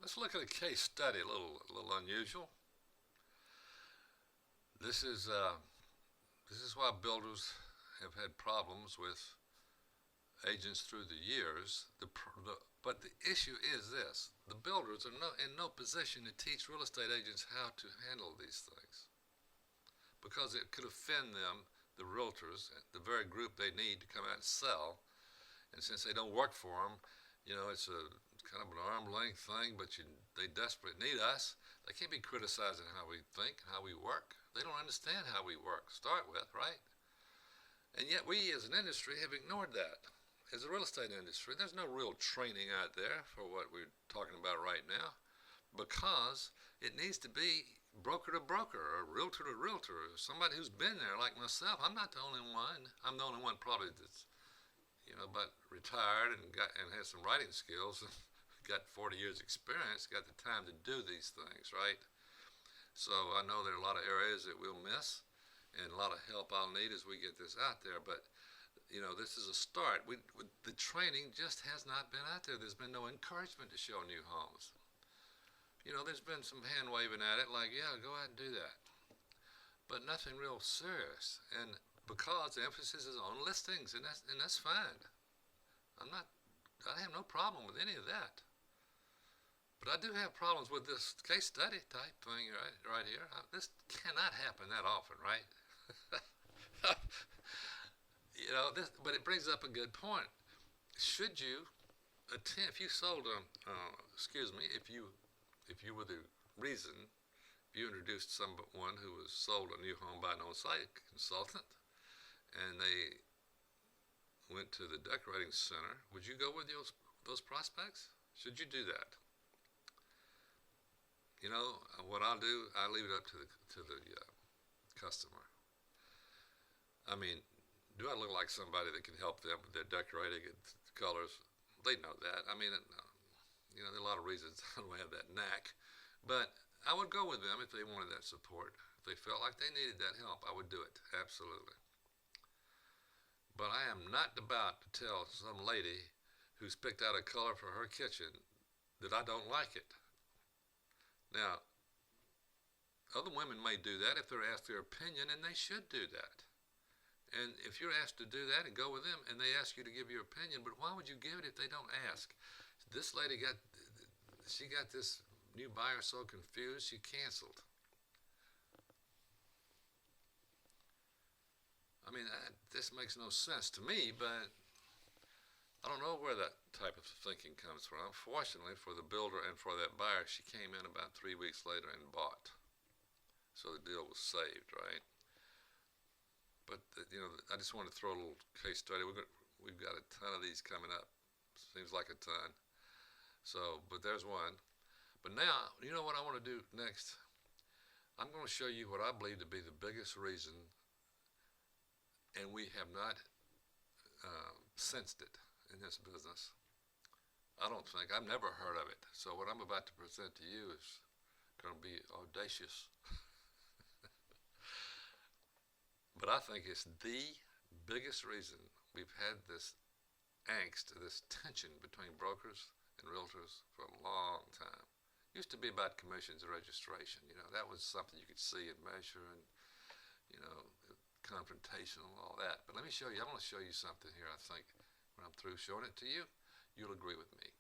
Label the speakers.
Speaker 1: Let's look at a case study, a little unusual. This is this is why builders have had problems with agents through the years. But the issue is this: the builders are in no position to teach real estate agents how to handle these things because it could offend them, the realtors, the very group they need to come out and sell. And since they don't work for them, it's a kind of an arm length thing, but they desperately need us. They can't be criticizing how we think, how we work. They don't understand how we work, start with, right? And yet we as an industry have ignored that. As a real estate industry, there's no real training out there for what we're talking about right now because it needs to be broker to broker or realtor to realtor, or somebody who's been there like myself. I'm not the only one. I'm the only one probably that's but retired and has some writing skills, got 40 years experience, got the time to do these things, right? So I know there are a lot of areas that we'll miss and a lot of help I'll need as we get this out there, but this is a start. The training just has not been out there. There's been no encouragement to show new homes. There's been some hand waving at it like, yeah, go out and do that, but nothing real serious. And because the emphasis is on listings, and that's fine. I have no problem with any of that. But I do have problems with this case study type thing right here. This cannot happen that often, right? But it brings up a good point. Should you attend, if you sold if you were the reason, if you introduced someone who was sold a new home by an on-site consultant, and they went to the decorating center, would you go with those prospects? Should you do that? What I'll do, I leave it up to the customer. I mean, do I look like somebody that can help them with their decorating and colors? They know that. I mean, there are a lot of reasons I don't have that knack, but I would go with them if they wanted that support. If they felt like they needed that help, I would do it, absolutely. But I am not about to tell some lady who's picked out a color for her kitchen that I don't like it. Now, other women may do that if they're asked their opinion, and they should do that. And if you're asked to do that and go with them, and they ask you to give your opinion, but why would you give it if they don't ask? This lady got this new buyer so confused, she canceled. I mean, this makes no sense to me, but I don't know where that type of thinking comes from. Fortunately for the builder and for that buyer, she came in about 3 weeks later and bought. So the deal was saved, right? But, I just wanted to throw a little case study. We've got a ton of these coming up. Seems like a ton. So, but there's one. But now, you know what I want to do next? I'm going to show you what I believe to be the biggest reason, and we have not sensed it in this business. I've never heard of it. So what I'm about to present to you is going to be audacious. But I think it's the biggest reason we've had this angst, this tension between brokers and realtors for a long time. It used to be about commissions and registration. That was something you could see and measure and, confrontational and all that. But let me show you, I want to show you something here. I think when I'm through showing it to you, you'll agree with me.